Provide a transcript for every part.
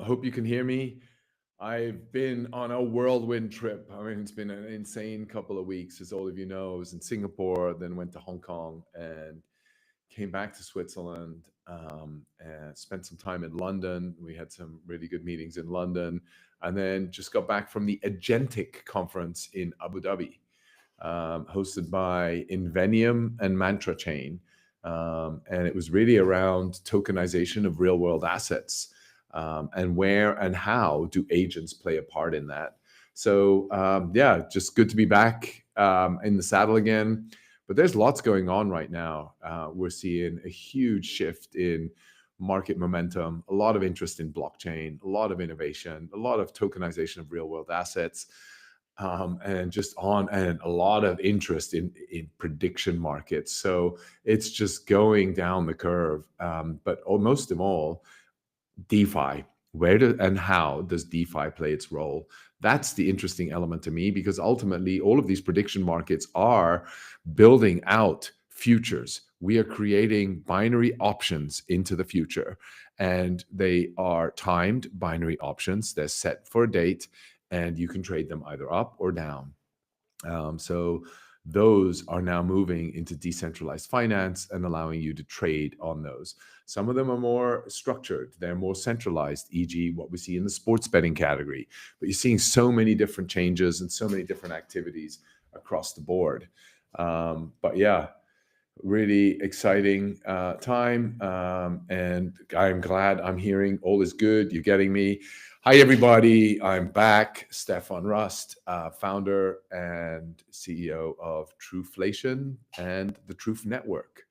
Hope you can hear me. I've been on a whirlwind trip. I mean, it's been an insane couple of weeks, as all of you know. I was in Singapore, then went to Hong Kong, and came back to Switzerland, and spent some time in London. We had some really good meetings in London, and then just got back from the Agentic conference in Abu Dhabi, hosted by Invenium and Mantra Chain. And it was really around tokenization of real world assets, and where and how do agents play a part in that. So, yeah, just good to be back in the saddle again. But there's lots going on right now. We're seeing a huge shift in market momentum, a lot of interest in blockchain, a lot of innovation, a lot of tokenization of real world assets, and just on, and a lot of interest in prediction markets. So it's just going down the curve. But most of all, DeFi. And how does DeFi play its role? That's the interesting element to me, because ultimately all of these prediction markets are building out futures. We are creating binary options into the future, and they are timed binary options. They're set for a date, and you can trade them either up or down. So those are now moving into decentralized finance and allowing you to trade on those. Some of them are more structured, they're more centralized, e.g., what we see in the sports betting category. But you're seeing so many different changes and so many different activities across the board. But yeah, really exciting time. And I'm glad I'm hearing all is good. You're getting me. Hi, everybody. I'm back. Stefan Rust, founder and CEO of Truflation and the Truth Network.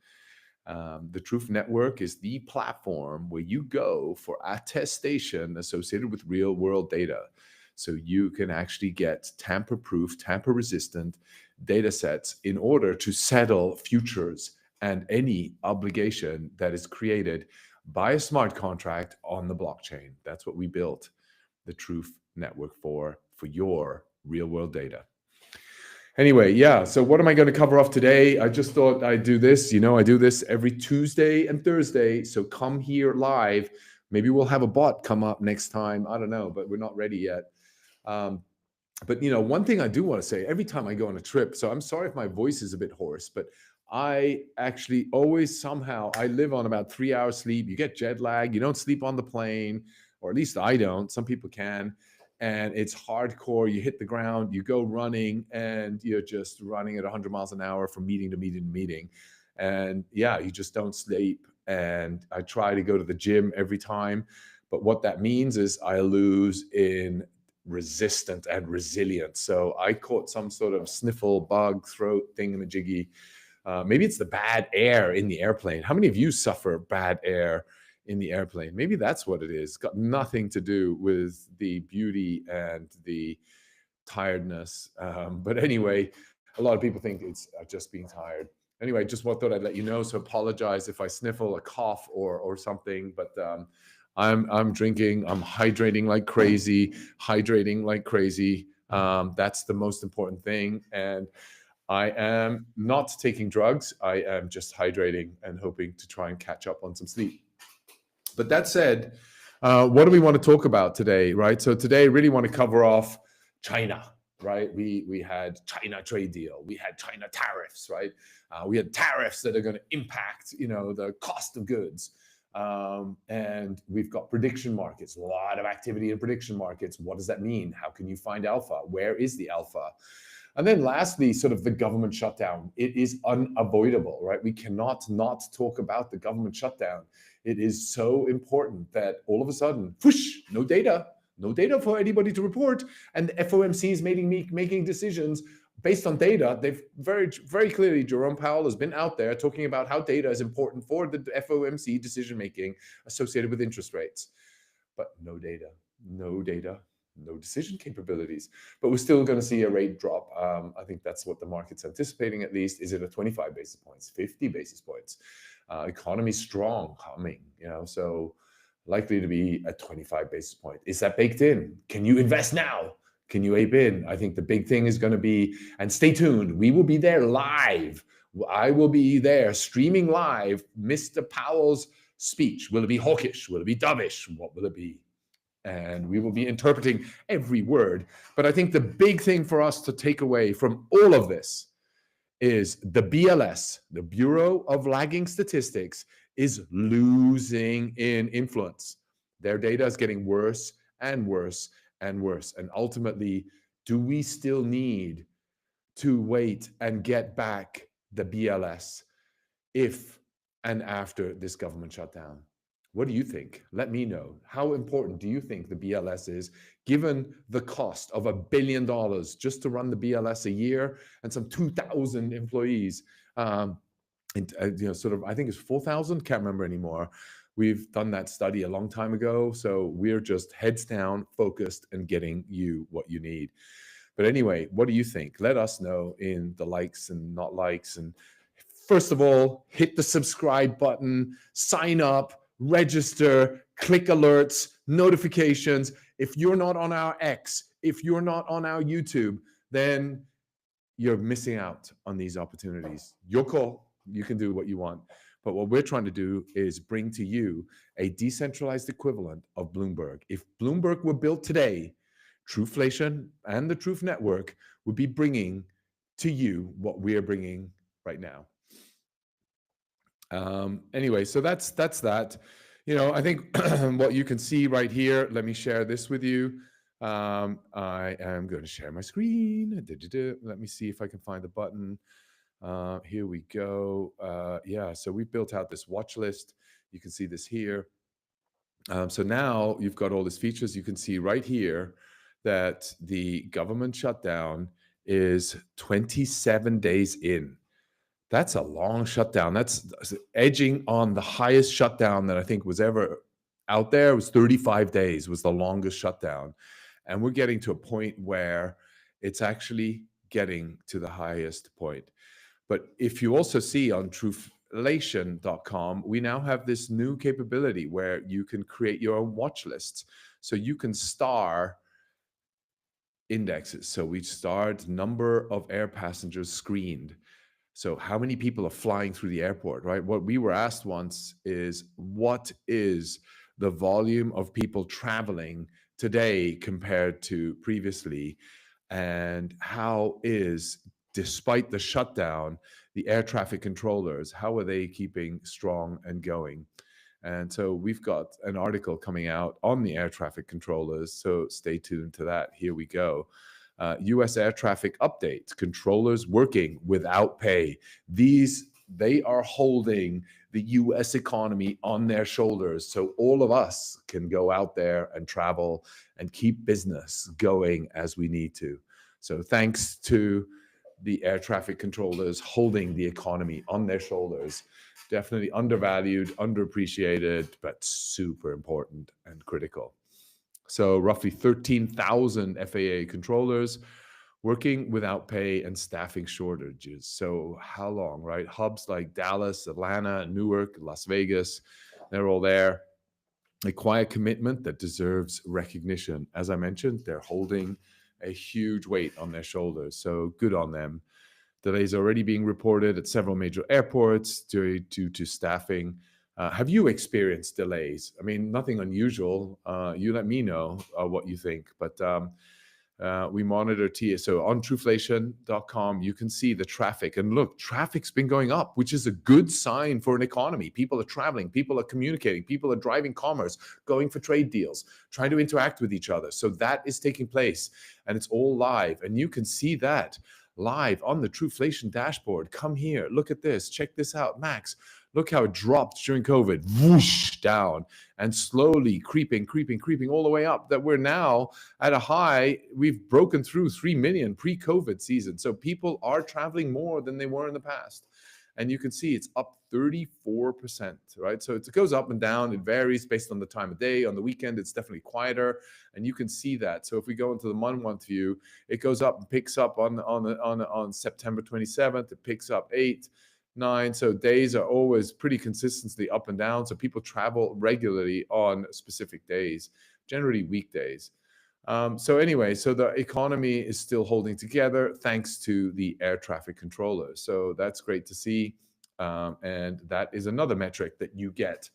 The Truth Network is the platform where you go for attestation associated with real world data. So you can actually get tamper-proof, tamper-resistant data sets in order to settle futures and any obligation that is created by a smart contract on the blockchain. That's what we built the Truth Network for your real-world data. Anyway, yeah, so what am I going to cover off today? I just thought I'd do this. You know, I do this every Tuesday and Thursday, so come here live. Maybe we'll have a bot come up next time. I don't know, but we're not ready yet. But, you know, one thing I do want to say, every time I go on a trip, so I'm sorry if my voice is a bit hoarse, but I actually always somehow, I live on about 3 hours sleep. You get jet lag. You don't sleep on the plane, or at least I don't. Some people can. And it's hardcore. You hit the ground, you go running, and you're just running at 100 miles an hour from meeting to meeting to meeting. And yeah, you just don't sleep. And I try to go to the gym every time. But what that means is I lose in resistant and resilient. So I caught some sort of sniffle, bug, throat thing in the jiggy. Maybe it's the bad air in the airplane. How many of you suffer bad air in the airplane? Maybe that's what it is. It's got nothing to do with the beauty and the tiredness. But anyway, a lot of people think it's just being tired. Anyway, just thought I'd let you know. So apologize if I sniffle, a cough, or something. But I'm drinking. I'm hydrating like crazy. That's the most important thing. And I am not taking drugs. I am just hydrating and hoping to try and catch up on some sleep. But that said, what do we want to talk about today, right? So today, I really want to cover off China, right? We had China trade deal. We had China tariffs, right? We had tariffs that are going to impact, you know, the cost of goods. And we've got prediction markets, a lot of activity in prediction markets. What does that mean? How can you find alpha? Where is the alpha? And then lastly, sort of the government shutdown. It is unavoidable, right? We cannot not talk about the government shutdown. It is so important that all of a sudden, whoosh, no data for anybody to report. And the FOMC is making decisions based on data. They've very clearly, Jerome Powell has been out there talking about how data is important for the FOMC decision-making associated with interest rates. But no data, no decision capabilities. But we're still going to see a rate drop. I think that's what the market's anticipating, at least. Is it a 25 basis points, 50 basis points? Economy strong, coming, you know, so likely to be a 25 basis point. Is that baked in? Can you invest now? Can you ape in? I think the big thing is going to be, and stay tuned, we will be there live. I will be there streaming live Mr. Powell's speech. Will it be hawkish? Will it be dovish? What will it be? and we will be interpreting every word. But I think the big thing for us to take away from all of this is the BLS, the Bureau of Lagging Statistics, is losing in influence. Their data is getting worse and worse and worse. And ultimately, do we still need to wait and get back the BLS if and after this government shutdown? What do you think? Let me know. How important do you think the BLS is, given the cost of $1 billion just to run the BLS a year and some 2,000 employees? And sort of, I think it's 4,000. Can't remember anymore. We've done that study a long time ago, so we're just heads down, focused, and getting you what you need. But anyway, what do you think? Let us know in the likes and not likes. And first of all, hit the subscribe button, sign up, register, click alerts, notifications. If you're not on our X, if you're not on our YouTube, then you're missing out on these opportunities. Your call. You can do what you want. But what we're trying to do is bring to you a decentralized equivalent of Bloomberg. If Bloomberg were built today, Truflation and the Truth Network would be bringing to you what we're bringing right now. Anyway, so that's that. I think what you can see right here, let me share this with you. I am going to share my screen. Let me see if I can find the button. Here we go. Yeah, so we built out this watch list. You can see this here. So now you've got all these features. You can see right here that the government shutdown is 27 days in. That's a long shutdown. That's edging on the highest shutdown that I think was ever out there. It was 35 days was the longest shutdown. And we're getting to a point where it's actually getting to the highest point. But if you also see on TruflationNation.com, we now have this new capability where you can create your own watch lists. So you can star indexes. So we starred number of air passengers screened. So how many people are flying through the airport, right? What we were asked once is, what is the volume of people traveling today compared to previously? And how is, despite the shutdown, the air traffic controllers, how are they keeping strong and going? And so we've got an article coming out on the air traffic controllers. So stay tuned to that. Here we go. U.S. air traffic update, controllers working without pay. They are holding the U.S. economy on their shoulders, so all of us can go out there and travel and keep business going as we need to. So thanks to the air traffic controllers holding the economy on their shoulders. Definitely undervalued, underappreciated, but super important and critical. So roughly 13,000 FAA controllers working without pay and staffing shortages. So how long, right? Hubs like Dallas, Atlanta, Newark, Las Vegas, they're all there. A quiet commitment that deserves recognition. As I mentioned, they're holding a huge weight on their shoulders. So good on them. Delays already being reported at several major airports due to staffing. Have you experienced delays? I mean, nothing unusual. You let me know what you think. But we monitor So on Truflation.com, you can see the traffic. And look, traffic's been going up, which is a good sign for an economy. People are traveling. People are communicating. People are driving commerce, going for trade deals, trying to interact with each other. So that is taking place. And it's all live. And you can see that live on the Truflation dashboard. Come here. Look at this. Check this out. Max, look how it dropped during COVID. Whoosh, down and slowly creeping all the way up, that we're now at a high. We've broken through 3 million pre-COVID season. So people are traveling more than they were in the past. And you can see it's up 34%, right? So it goes up and down. It varies based on the time of day. On the weekend, it's definitely quieter. And you can see that. So if we go into the month view, it goes up and picks up on September 27th. It picks up 8, 9. So days are always pretty consistently up and down. So people travel regularly on specific days, generally weekdays. So anyway, so the economy is still holding together thanks to the air traffic controllers. So that's great to see. And that is another metric that you get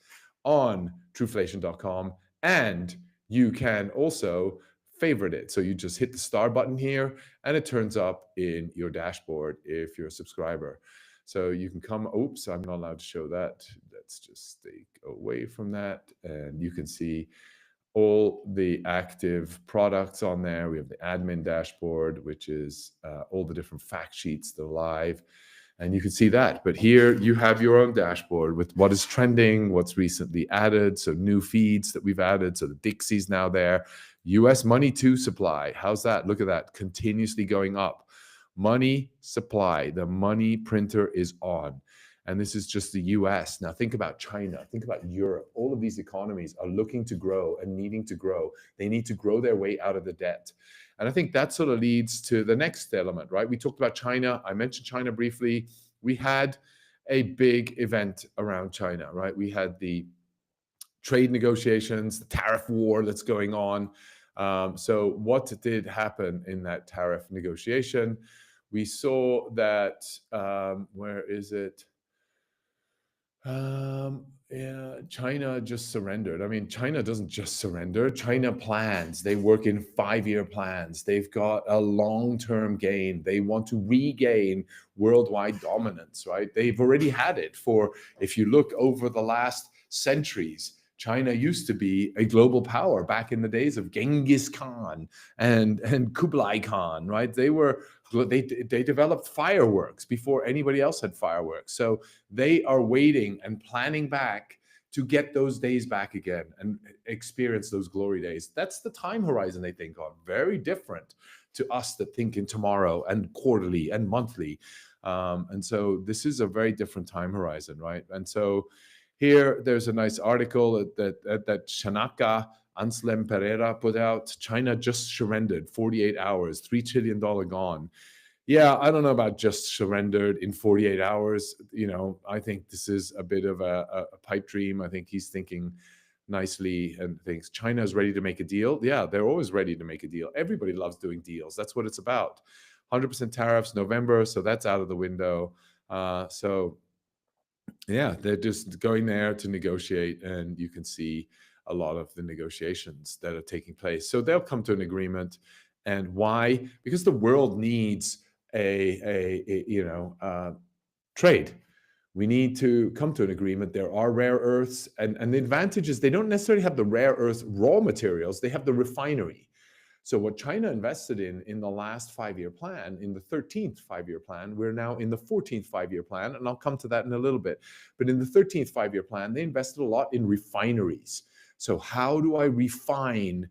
on Truflation.com and you can also favorite it. So you just hit the star button here and it turns up in your dashboard if you're a subscriber. So you can come, oops, I'm not allowed to show that. Let's just stay away from that. And you can see all the active products on there. We have the admin dashboard, which is all the different fact sheets that are live. And you can see that. But here you have your own dashboard with what is trending, what's recently added. So new feeds that we've added. So the Dixie's now there. US money to supply. How's that? Look at that. Continuously going up. Money supply. The money printer is on. And this is just the US. Now think about China, think about Europe. All of these economies are looking to grow and needing to grow. They need to grow their way out of the debt. And I think that sort of leads to the next element, right? We talked about China. I mentioned China briefly. We had a big event around China, right? We had the trade negotiations, the tariff war that's going on. So what did happen in that tariff negotiation? We saw that, where is it? Yeah, China just surrendered. I mean, China doesn't just surrender. China plans. They work in 5-year plans. They've got a long-term gain. They want to regain worldwide dominance, right? They've already had it for, if you look over the last centuries, China used to be a global power back in the days of Genghis Khan and Kublai Khan, right? They developed fireworks before anybody else had fireworks. So they are waiting and planning back to get those days back again and experience those glory days. That's the time horizon they think on. Very different to us that think in tomorrow and quarterly and monthly. And so this is a very different time horizon, right? And so here there's a nice article that Shanaka Anselm Pereira put out. China just surrendered 48 hours, $3 trillion gone. Yeah, I don't know about just surrendered in 48 hours. I think this is a bit of a pipe dream. I think he's thinking nicely and thinks China is ready to make a deal. Yeah, they're always ready to make a deal. Everybody loves doing deals. That's what it's about. 100% tariffs, November, so that's out of the window. So yeah, they're just going there to negotiate, and you can see a lot of the negotiations that are taking place. So they'll come to an agreement. And why? Because the world needs trade. We need to come to an agreement. There are rare earths, and the advantage is they don't necessarily have the rare earth raw materials. They have the refinery. So what China invested in the last 5-year plan, in the 13th 5-year plan, we're now in the 14th 5-year plan, and I'll come to that in a little bit. But in the 13th 5-year plan, they invested a lot in refineries. So how do I refine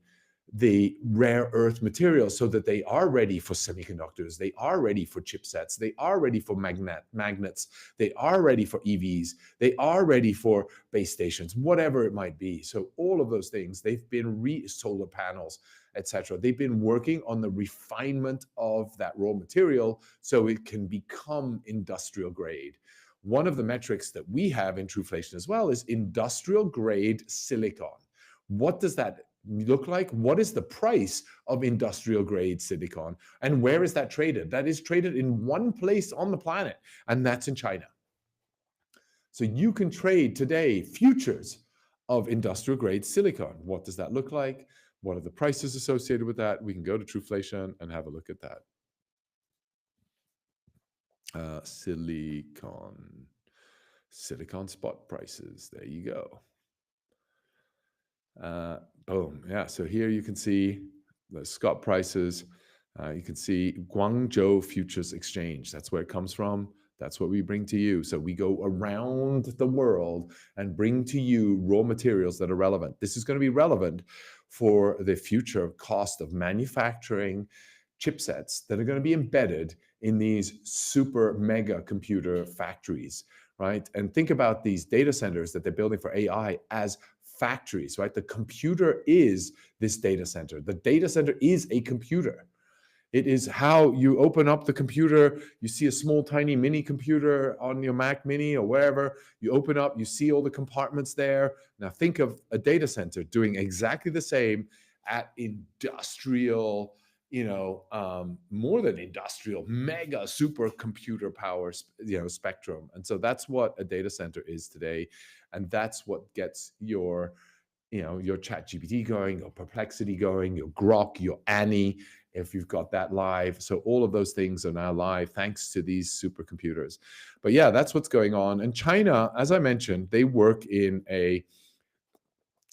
the rare earth materials so that they are ready for semiconductors, they are ready for chipsets, they are ready for magnets, they are ready for EVs, they are ready for base stations, whatever it might be. So all of those things, they've been solar panels, etc. They've been working on the refinement of that raw material so it can become industrial grade. One of the metrics that we have in Truflation as well is industrial grade silicon. What does that look like? What is the price of industrial grade silicon? And where is that traded? That is traded in one place on the planet, and that's in China. So you can trade today futures of industrial grade silicon. What does that look like? What are the prices associated with that? We can go to Truflation and have a look at that. Silicon spot prices. There you go. Boom. Yeah. So here you can see the spot prices. You can see Guangzhou Futures Exchange. That's where it comes from. That's what we bring to you. So we go around the world and bring to you raw materials that are relevant. This is going to be relevant for the future cost of manufacturing chipsets that are going to be embedded in these super mega computer factories, right? And think about these data centers that they're building for AI as factories, right? The computer is this data center. The data center is a computer. It is how you open up the computer. You see a small, tiny mini computer on your Mac Mini or wherever. You open up, you see all the compartments there. Now think of a data center doing exactly the same at industrial, more than industrial, mega supercomputer power, spectrum. And so that's what a data center is today. And that's what gets your your ChatGPT going, your Perplexity going, your Grok, your Annie, if you've got that live. So all of those things are now live thanks to these supercomputers. But yeah, that's what's going on. And China, as I mentioned, they work in a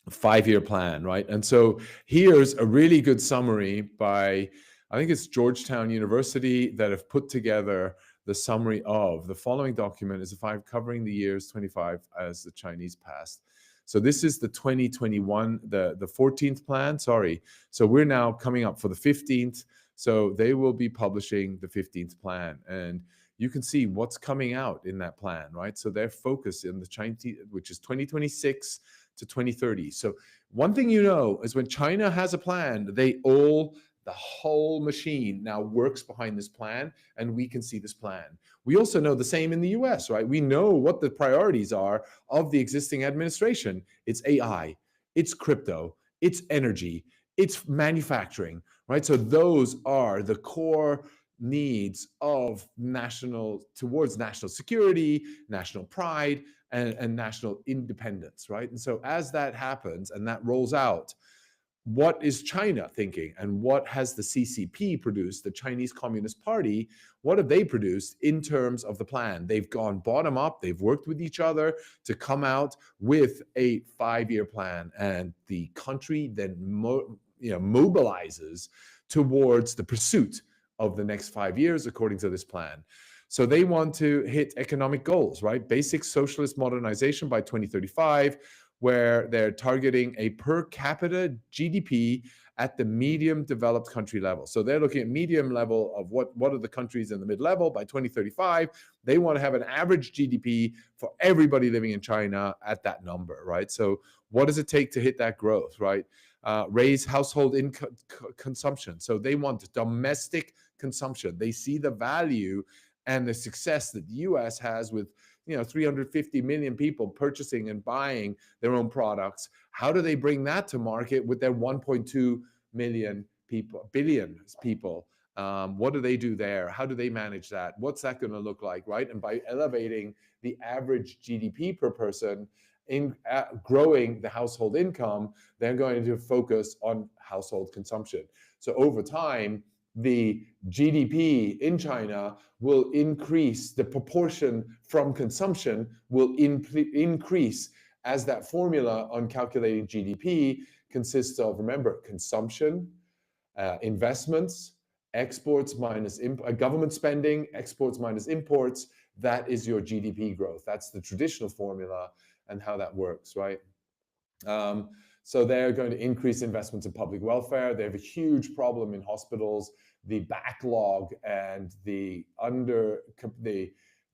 5-year plan, right? And so here's a really good summary by, I think it's Georgetown University, that have put together the summary of the following document is covering the years 25 as the Chinese past. So this is the 2021, the 14th plan, sorry. So we're now coming up for the 15th. So they will be publishing the 15th plan. And you can see what's coming out in that plan, right? So their focus in the Chinese, which is 2026 to 2030. So one thing is when China has a plan, the whole machine now works behind this plan, and we can see this plan. We also know the same in the US, right? We know what the priorities are of the existing administration. It's AI, it's crypto, it's energy, it's manufacturing, right? So those are the core needs of towards national security, national pride, and national independence, right? And so as that happens and that rolls out, what is China thinking? And what has the CCP produced, the Chinese Communist Party? What have they produced in terms of the plan? They've gone bottom up. They've worked with each other to come out with a 5-year plan. And the country then mobilizes towards the pursuit of the next 5 years according to this plan. So they want to hit economic goals, right? Basic socialist modernization by 2035, where they're targeting a per capita GDP at the medium developed country level. So they're looking at medium level of what are the countries in the mid level by 2035. They want to have an average GDP for everybody living in China at that number, right? So what does it take to hit that growth, right? Raise household income consumption. So they want domestic consumption. They see the value and the success that the US has with 350 million people purchasing and buying their own products. How do they bring that to market with their 1.2 billion people? What do they do there? How do they manage that? What's that going to look like, right? And by elevating the average GDP per person, in growing the household income, they're going to focus on household consumption. So over time, the GDP in China will increase, the proportion from consumption will increase, as that formula on calculating GDP consists of, remember, consumption, investments, exports minus government spending, exports minus imports. That is your GDP growth. That's the traditional formula and how that works, right? So they're going to increase investments in public welfare. They have a huge problem in hospitals, the backlog and the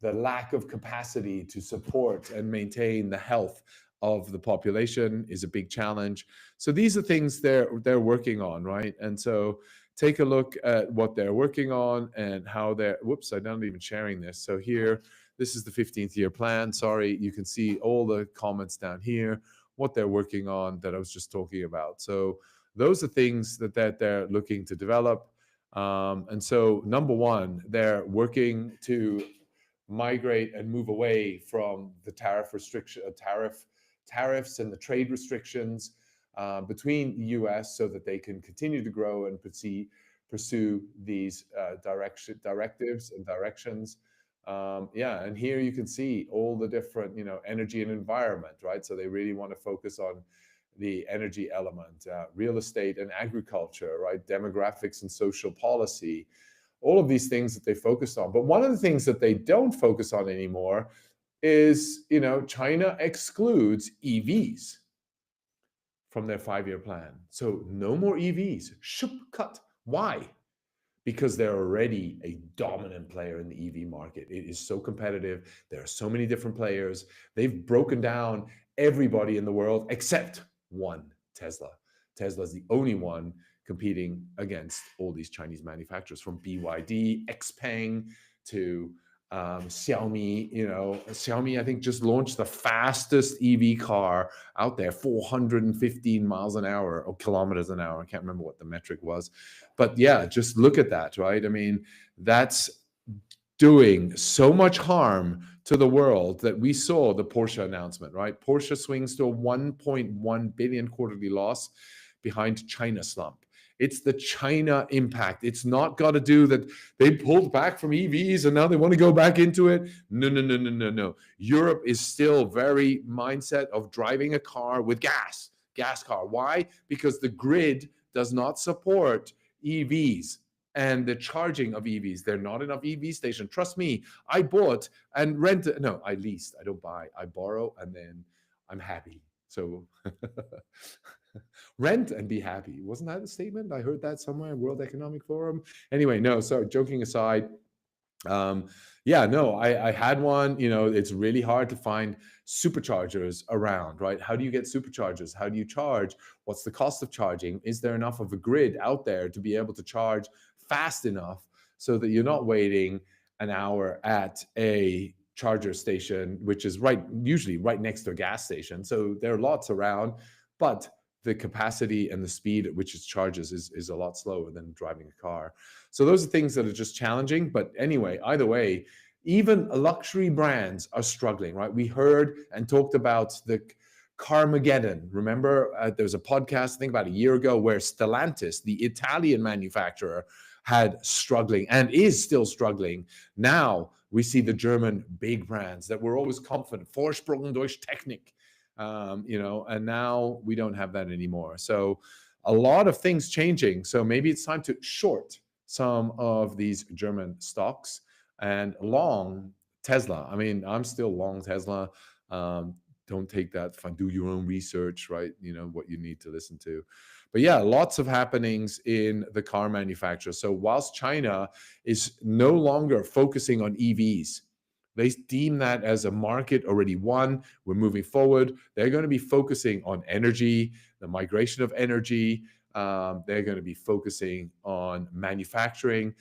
lack of capacity to support and maintain the health of the population is a big challenge. So these are things they're working on, right? And so take a look at what they're working on and how they're, whoops, I'm not even sharing this. So here, this is the 15th year plan. Sorry, you can see all the comments down here, what they're working on that I was just talking about. So those are things that they're looking to develop. And so number one, they're working to migrate and move away from the tariffs and the trade restrictions between the US so that they can continue to grow and pursue these directives and directions. And here you can see all the different, energy and environment, right? So they really want to focus on the energy element, real estate and agriculture, right? Demographics and social policy, all of these things that they focus on. But one of the things that they don't focus on anymore is, China excludes EVs from their 5-year plan. So no more EVs, cut. Why? Because they're already a dominant player in the EV market. It is so competitive. There are so many different players. They've broken down everybody in the world except one, Tesla. Tesla is the only one competing against all these Chinese manufacturers, from BYD, XPeng to Xiaomi. Xiaomi, I think, just launched the fastest EV car out there, 415 miles an hour or kilometers an hour. I can't remember what the metric was, but yeah, just look at that, right? I mean, that's doing so much harm to the world that we saw the Porsche announcement, right? Porsche swings to a 1.1 billion quarterly loss behind China slump. It's the China impact. It's not got to do that they pulled back from EVs and now they want to go back into it. No, no, no, no, no, no. Europe is still very mindset of driving a car with gas car. Why? Because the grid does not support EVs and the charging of EVs. There are not enough EV stations. Trust me, I bought and rented. No, I leased. I don't buy. I borrow and then I'm happy. So rent and be happy. Wasn't that a statement? I heard that somewhere in World Economic Forum. Anyway, no, sorry, joking aside, yeah, no, I had one. It's really hard to find superchargers around, right? How do you get superchargers? How do you charge? What's the cost of charging? Is there enough of a grid out there to be able to charge fast enough so that you're not waiting an hour at a charger station, which is usually right next to a gas station? So there are lots around, but the capacity and the speed at which it charges is a lot slower than driving a car. So those are things that are just challenging. But anyway, either way, even luxury brands are struggling, right? We heard and talked about the Carmageddon. Remember, there was a podcast, I think about a year ago, where Stellantis, the Italian manufacturer, had struggling and is still struggling. Now we see the German big brands that were always confident, Vorsprung durch Technik, and now we don't have that anymore. So a lot of things changing. So maybe it's time to short some of these German stocks and long Tesla. I mean, I'm still long Tesla. Don't take that. Do your own research, right? You know what you need to listen to. But yeah, lots of happenings in the car manufacturer. So whilst China is no longer focusing on EVs, they deem that as a market already won. We're moving forward. They're going to be focusing on energy, the migration of energy. They're going to be focusing on manufacturing,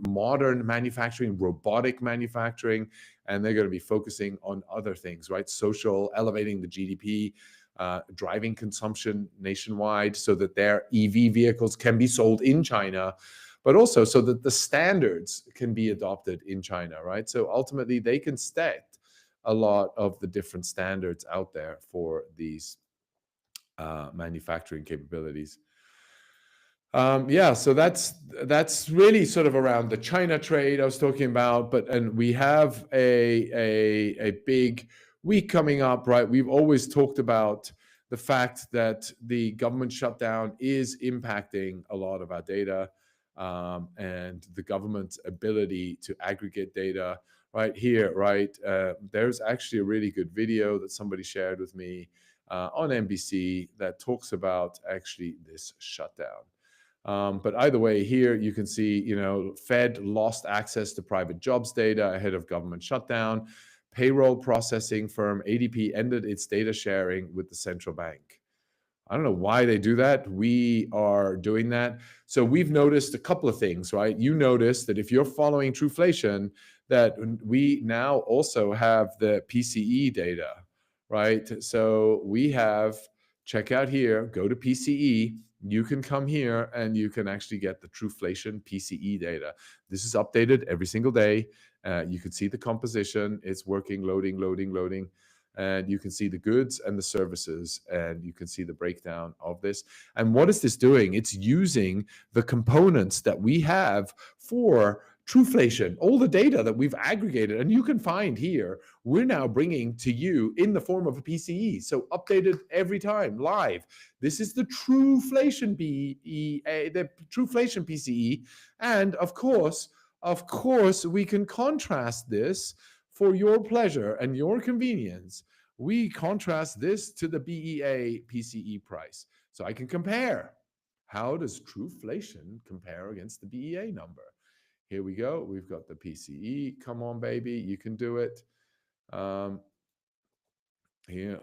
modern manufacturing, robotic manufacturing, and they're going to be focusing on other things, right? Social, elevating the GDP, driving consumption nationwide so that their EV vehicles can be sold in China, but also so that the standards can be adopted in China, right? So ultimately, they can set a lot of the different standards out there for these manufacturing capabilities. Yeah, so that's really sort of around the China trade I was talking about. And we have a big week coming up, right? We've always talked about the fact that the government shutdown is impacting a lot of our data, and the government's ability to aggregate data. Right here, right? There's actually a really good video that somebody shared with me on NBC that talks about actually this shutdown. But either way, here you can see, Fed lost access to private jobs data ahead of government shutdown. Payroll processing firm ADP ended its data sharing with the central bank. I don't know why they do that. We are doing that. So we've noticed a couple of things, right? You notice that if you're following Truflation, that we now also have the PCE data, right? So we have, check out here, go to PCE. You can come here and you can actually get the Truflation PCE data. This is updated every single day. You can see the composition. It's working, loading, loading, loading. And you can see the goods and the services, and you can see the breakdown of this. And what is this doing? It's using the components that we have for Truflation, all the data that we've aggregated, and you can find here, we're now bringing to you in the form of a PCE. So updated every time, live. This is the Truflation the Truflation PCE. And of course, we can contrast this for your pleasure and your convenience. We contrast this to the BEA PCE price. So I can compare. How does Truflation compare against the BEA number? Here we go. We've got the PCE. Come on, baby. You can do it. Here,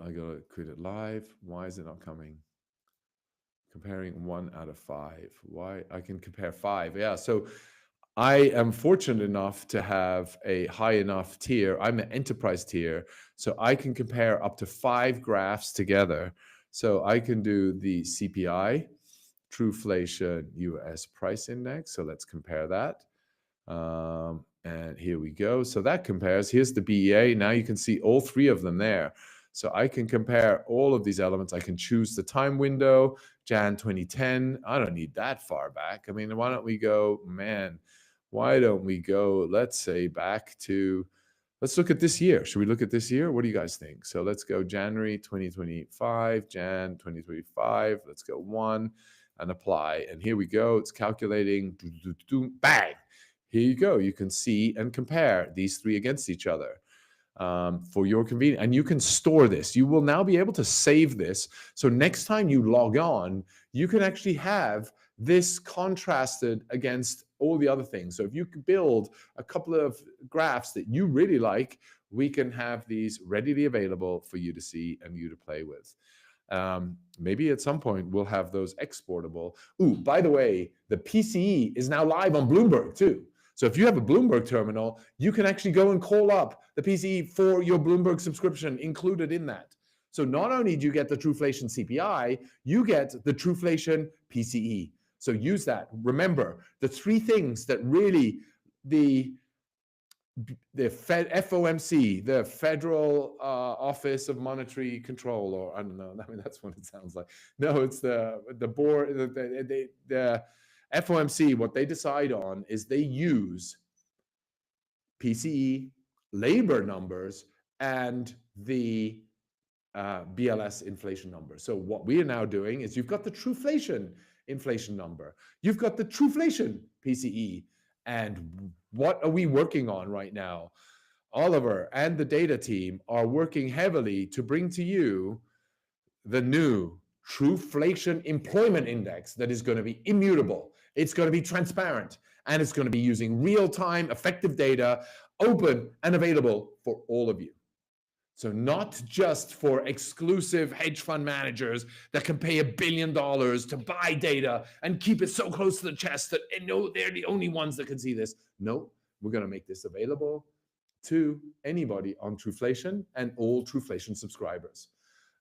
I got to quit it live. Why is it not coming? Comparing 1 out of 5. Why? I can compare 5. Yeah, so I am fortunate enough to have a high enough tier. I'm an enterprise tier, so I can compare up to 5 graphs together. So I can do the CPI, Truflation US Price Index. So let's compare that. And here we go. So that compares. Here's the BEA. Now you can see all three of them there. So I can compare all of these elements. I can choose the time window, Jan 2010. I don't need that far back. I mean, why don't we go, why don't we go, let's say, back to, let's look at this year. Should we look at this year? What do you guys think? So let's go January 2025, Jan 2025. Let's go 1 and apply. And here we go. It's calculating. Bang. Here you go. You can see and compare these three against each other for your convenience. And you can store this. You will now be able to save this. So next time you log on, you can actually have this contrasted against all the other things. So if you could build a couple of graphs that you really like, we can have these readily available for you to see and you to play with. Maybe at some point we'll have those exportable. Ooh, by the way, the PCE is now live on Bloomberg too. So if you have a Bloomberg terminal, you can actually go and call up the PCE for your Bloomberg subscription included in that. So not only do you get the Truflation CPI, you get the Truflation PCE. So use that. Remember, the three things that really the FOMC, the Federal Office of Monetary Control, or I don't know, I mean, that's what it sounds like. No, it's the board, the FOMC, what they decide on is they use PCE, labor numbers, and the BLS inflation number. So what we are now doing is you've got the Truflation inflation number, you've got the Truflation PCE, and what are we working on right now? Oliver and the data team are working heavily to bring to you the new Truflation Employment Index that is going to be immutable. It's going to be transparent, and it's going to be using real-time effective data, open and available for all of you. So not just for exclusive hedge fund managers that can pay $1 billion to buy data and keep it so close to the chest that they're the only ones that can see this. No, we're going to make this available to anybody on Truflation and all Truflation subscribers.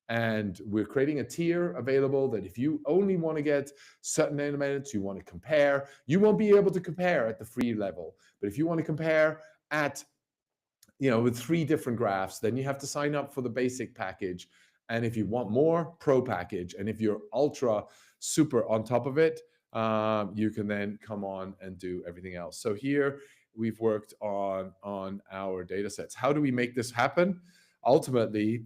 And we're creating a tier available that if you only want to get certain elements, you want to compare, you won't be able to compare at the free level. But if you want to compare at, with 3 different graphs, then you have to sign up for the basic package. And if you want more, pro package. And if you're ultra super on top of it, you can then come on and do everything else. So here we've worked on our data sets. How do we make this happen? Ultimately,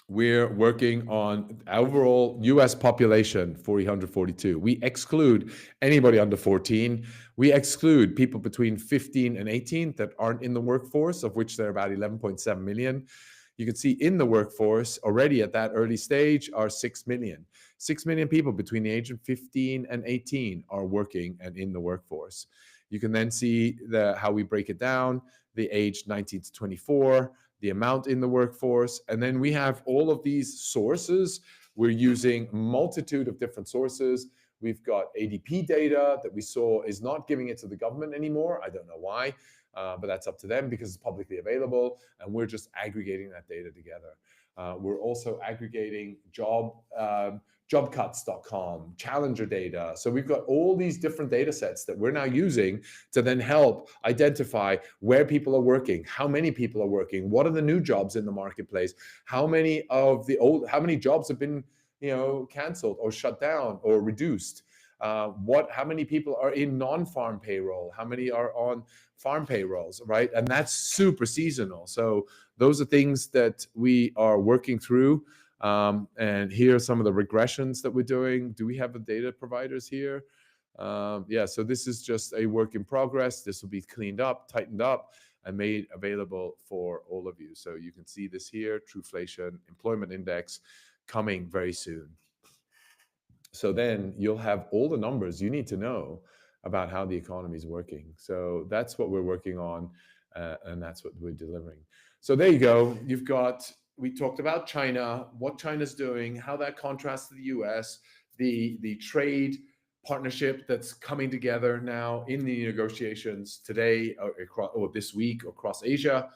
we're working on overall US population, 442. We exclude anybody under 14. We exclude people between 15 and 18 that aren't in the workforce, of which there are about 11.7 million. You can see in the workforce already at that early stage are 6 million. 6 million people between the age of 15 and 18 are working and in the workforce. You can then see how we break it down, the age 19 to 24, the amount in the workforce. And then we have all of these sources. We're using a multitude of different sources. We've got ADP data that we saw is not giving it to the government anymore. I don't know why, but that's up to them because it's publicly available. And we're just aggregating that data together. We're also aggregating jobcuts.com, Challenger data. So we've got all these different data sets that we're now using to then help identify where people are working, how many people are working, what are the new jobs in the marketplace, how many jobs have been canceled or shut down or reduced. How many people are in non-farm payroll? How many are on farm payrolls, right? And that's super seasonal. So those are things that we are working through. And here are some of the regressions that we're doing. Do we have the data providers here? Yeah, so this is just a work in progress. This will be cleaned up, tightened up, and made available for all of you. So you can see this here, Truflation Employment Index, coming very soon. So then you'll have all the numbers you need to know about how the economy is working. So that's what we're working on, and that's what we're delivering. So there you go. We talked about China, what China's doing, how that contrasts to the US, the trade partnership that's coming together now in the negotiations today or this week across Asia.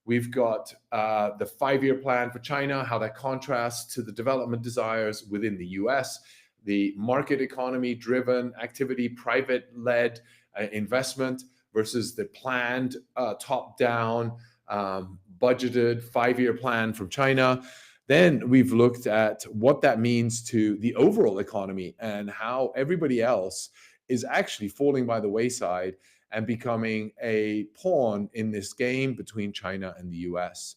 We've got the 5-year plan for China, how that contrasts to the development desires within the US. the market economy driven activity, private led investment versus the planned top down budgeted 5-year plan from China. Then we've looked at what that means to the overall economy and how everybody else is actually falling by the wayside and becoming a pawn in this game between China and the US.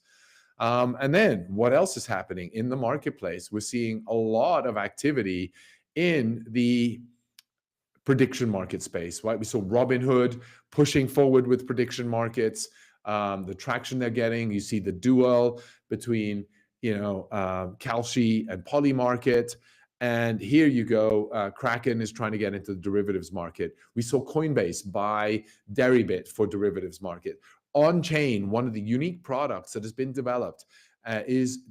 And then what else is happening in the marketplace? We're seeing a lot of activity in the prediction market space, right? We saw Robinhood pushing forward with prediction markets, the traction they're getting. You see the duel between, Kalshi and Polymarket. And here you go, Kraken is trying to get into the derivatives market. We saw Coinbase buy Deribit for derivatives market. On-chain, one of the unique products that has been developed is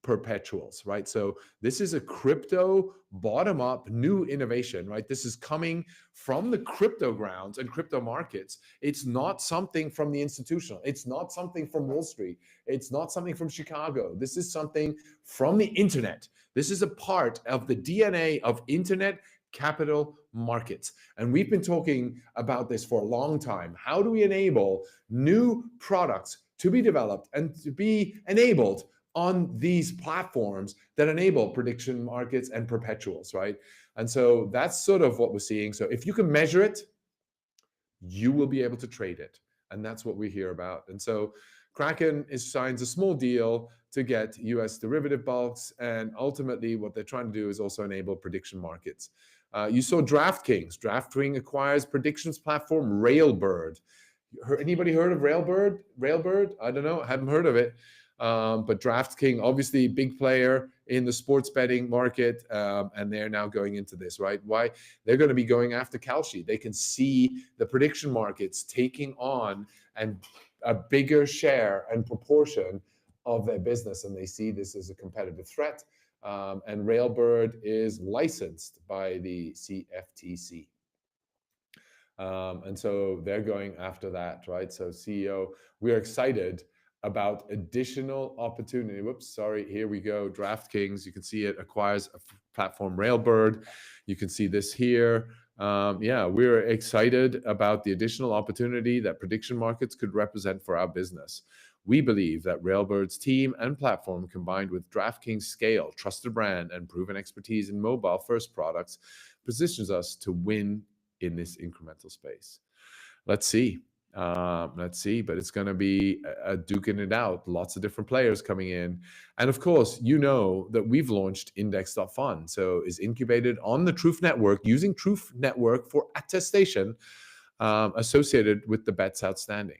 perpetuals, right? So this is a crypto bottom-up new innovation, right? This is coming from the crypto grounds and crypto markets. It's not something from the institutional. It's not something from Wall Street. It's not something from Chicago. This is something from the internet. This is a part of the DNA of internet capital markets. And we've been talking about this for a long time. How do we enable new products to be developed and to be enabled on these platforms that enable prediction markets and perpetuals, right? And so that's sort of what we're seeing. So if you can measure it, you will be able to trade it. And that's what we hear about. And so Kraken signs a small deal to get US derivative bulks. And ultimately, what they're trying to do is also enable prediction markets. You saw DraftKings. DraftKings acquires predictions platform Railbird. Anybody heard of Railbird? Railbird? I don't know. I haven't heard of it. But DraftKings, obviously big player in the sports betting market, and they're now going into this, right? Why? They're going to be going after Kalshi. They can see the prediction markets taking on a bigger share and proportion of their business, and they see this as a competitive threat. And Railbird is licensed by the CFTC. And so they're going after that, right? So CEO, we're excited about additional opportunity. Whoops, sorry, here we go. DraftKings, you can see it acquires a platform Railbird. You can see this here. Yeah, we're excited about the additional opportunity that prediction markets could represent for our business. We believe that Railbird's team and platform, combined with DraftKings' scale, trusted brand, and proven expertise in mobile-first products, positions us to win in this incremental space. Let's see, but it's going to be duking it out. Lots of different players coming in. And of course, you know that we've launched Index.Fund. So is incubated on the Truth Network, using Truth Network for attestation associated with the bets outstanding.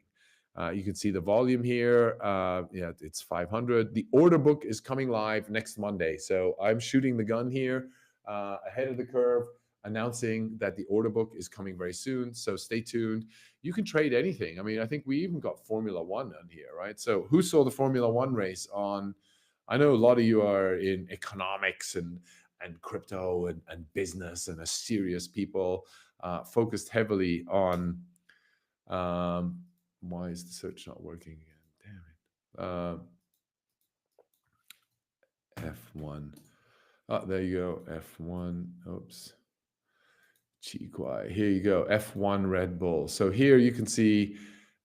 You can see the volume here. Yeah, it's 500. The order book is coming live next Monday. So I'm shooting the gun here ahead of the curve, announcing that the order book is coming very soon. So stay tuned. You can trade anything. I mean, I think we even got Formula One on here, right? So who saw the Formula One race on? I know a lot of you are in economics and crypto and business and are serious people focused heavily on why is the search not working again? Damn it. F1. Oh, there you go. F1. Oops. Chiquai. Here you go. F1 Red Bull. So here you can see,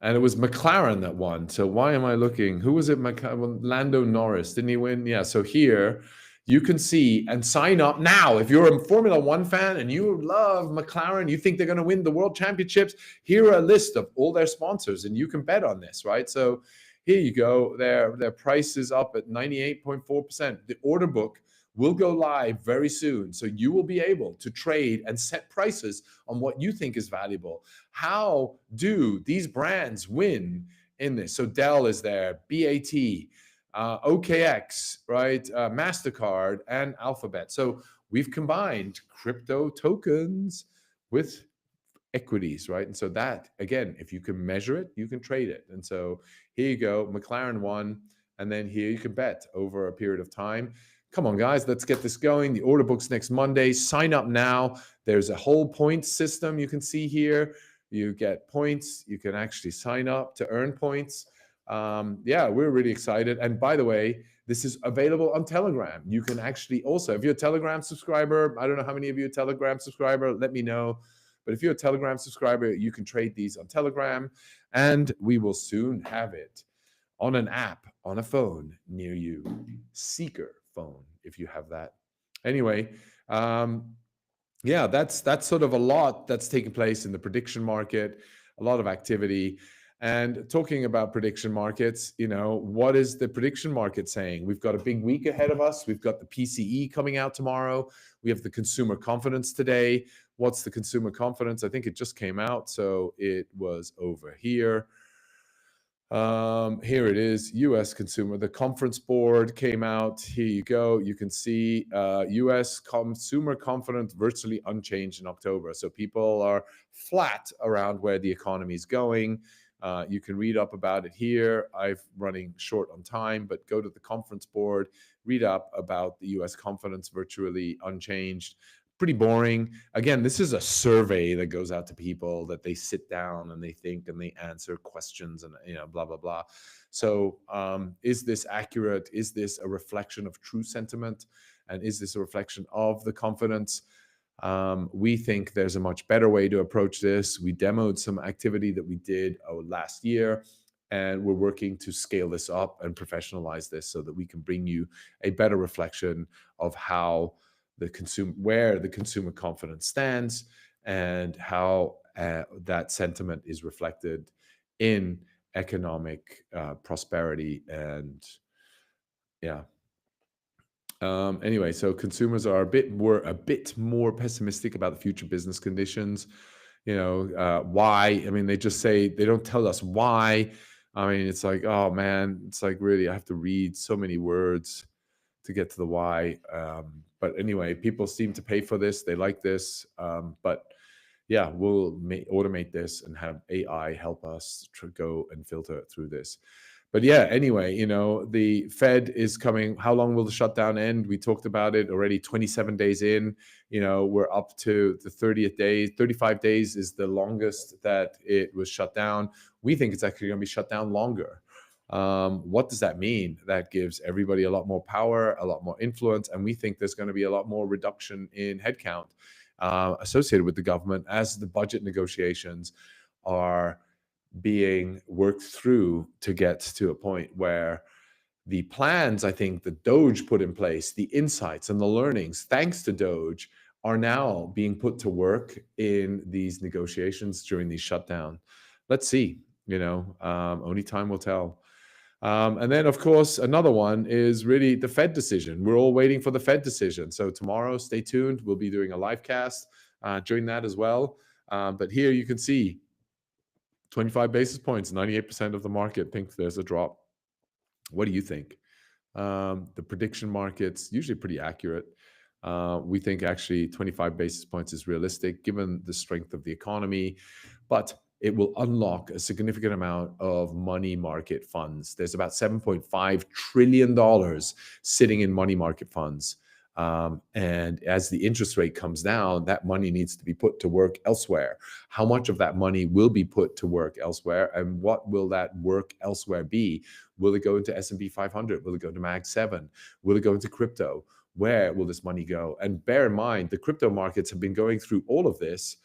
and it was McLaren that won. So why am I looking? Who was it? Lando Norris. Didn't he win? Yeah. So here you can see and sign up now. If you're a Formula One fan and you love McLaren, you think they're going to win the World Championships, here are a list of all their sponsors, and you can bet on this, right? So here you go. Their price is up at 98.4%. The order book will go live very soon. So you will be able to trade and set prices on what you think is valuable. How do these brands win in this? So Dell is there, BAT, OKX, right? MasterCard and Alphabet. So we've combined crypto tokens with equities, right? And so that, again, if you can measure it, you can trade it. And so here you go, McLaren won. And then here you can bet over a period of time. Come on, guys, let's get this going. The order book's next Monday. Sign up now. There's a whole points system you can see here. You get points. You can actually sign up to earn points. Yeah, we're really excited. And by the way, This is available on Telegram. You can actually also, if you're a Telegram subscriber, I don't know how many of you are a Telegram subscriber, let me know. But if you're a Telegram subscriber, you can trade these on Telegram, and we will soon have it on an app, on a phone near you. Seeker phone, if you have that. Anyway, yeah, that's sort of a lot that's taking place in the prediction market, a lot of activity. And talking about prediction markets, what is the prediction market saying? We've got a big week ahead of us. We've got the PCE coming out tomorrow. We have the consumer confidence today. What's the consumer confidence? I think it just came out. So it was over here. Here it is, U.S. consumer. The conference board came out. Here you go. You can see U.S. consumer confidence virtually unchanged in October. So people are flat around where the economy is going. You can read up about it here. I'm running short on time, but go to the conference board, read up about the U.S. confidence virtually unchanged. Pretty boring. Again, this is a survey that goes out to people that they sit down and they think and they answer questions and blah blah blah. So is this accurate? Is this a reflection of true sentiment? And is this a reflection of the confidence? We think there's a much better way to approach this. We demoed some activity that we did last year, and we're working to scale this up and professionalize this so that we can bring you a better reflection of how where the consumer confidence stands and how that sentiment is reflected in economic prosperity. And yeah. Anyway, so consumers are a bit more pessimistic about the future business conditions. Why? I mean, they just say, they don't tell us why. I mean, it's like, oh man, it's like, really, I have to read so many words to get to the why. But anyway, people seem to pay for this. They like this. But yeah, we'll automate this and have AI help us to go and filter through this. But yeah, anyway, the Fed is coming. How long will the shutdown end? We talked about it already, 27 days in. We're up to the 30th day. 35 days is the longest that it was shut down. We think it's actually going to be shut down longer. What does that mean? That gives everybody a lot more power, a lot more influence, and we think there's going to be a lot more reduction in headcount associated with the government as the budget negotiations are being worked through to get to a point where the plans, I think, the Doge put in place, the insights and the learnings, thanks to Doge, are now being put to work in these negotiations during these shutdown. Let's see, only time will tell. And then, of course, another one is really the Fed decision. We're all waiting for the Fed decision. So tomorrow, stay tuned. We'll be doing a live cast during that as well. But here you can see 25 basis points, 98% of the market thinks there's a drop. What do you think? The prediction market's usually pretty accurate. We think actually 25 basis points is realistic given the strength of the economy, but it will unlock a significant amount of money market funds. There's about $7.5 trillion sitting in money market funds. And as the interest rate comes down, that money needs to be put to work elsewhere. How much of that money will be put to work elsewhere, and what will that work elsewhere be? Will it go into S&P 500? Will it go to Mag 7? Will it go into crypto? Where will this money go? And bear in mind, the crypto markets have been going through all of this.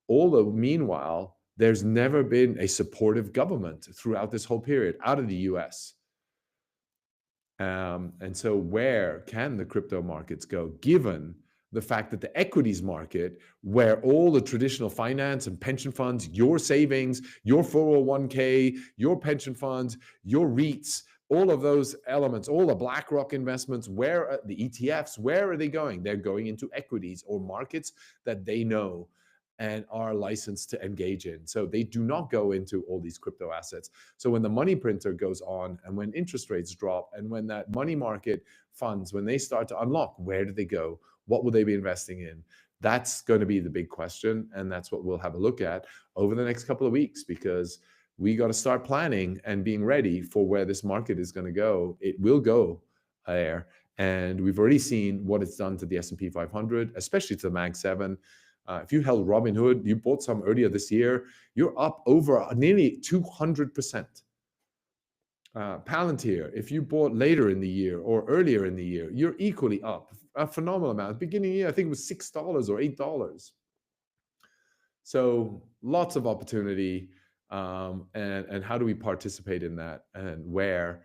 Although meanwhile, there's never been a supportive government throughout this whole period out of the US. And so where can the crypto markets go, given the fact that the equities market, where all the traditional finance and pension funds, your savings, your 401k, your pension funds, your REITs, all of those elements, all the BlackRock investments, where are the ETFs, where are they going? They're going into equities or markets that they know and are licensed to engage in. So they do not go into all these crypto assets. So when the money printer goes on and when interest rates drop and when that money market funds, when they start to unlock, where do they go? What will they be investing in? That's going to be the big question. And that's what we'll have a look at over the next couple of weeks, because we got to start planning and being ready for where this market is going to go. It will go there. And we've already seen what it's done to the S&P 500, especially to the Mag 7. If you held Robinhood, you bought some earlier this year, you're up over nearly 200%. Palantir, if you bought later in the year or earlier in the year, you're equally up a phenomenal amount. Beginning of the year, I think it was $6 or $8. So lots of opportunity, and how do we participate in that, and where?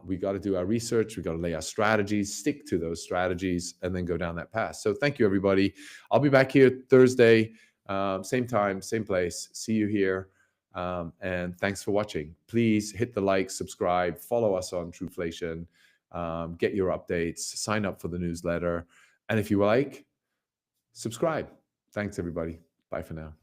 We got to do our research. We got to lay our strategies, stick to those strategies, and then go down that path. So thank you, everybody. I'll be back here Thursday, same time, same place. See you here. And thanks for watching. Please hit the like, subscribe, follow us on Truflation, get your updates, sign up for the newsletter. And if you like, subscribe. Thanks, everybody. Bye for now.